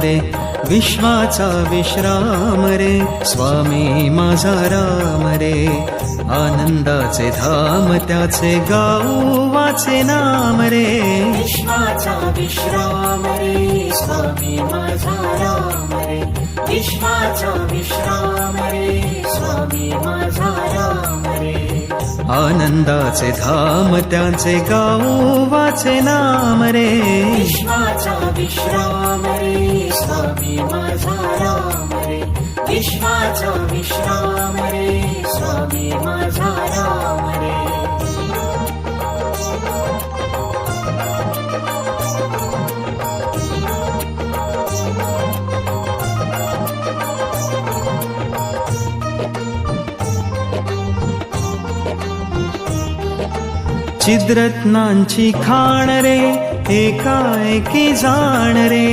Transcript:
रे विश्वाचा विश्राम रे स्वामी माझा राम रे आनंदाचे धाम त्याचे गाऊ वाचे नाम रे विश्वाचा विश्राम रे स्वामी माझा राम रे विश्वाचा विश्राम रे स्वामी माझा राम रे आनंदाचे धाम त्याचे गाऊ वाचे नाम रे विश्वाचा विश्राम रे स्वामी माझा राम रे विश्वाचा विश्राम रे स्वामी माझा राम रे चिद्रत्नांची खाण रे एकाएकी जाण रे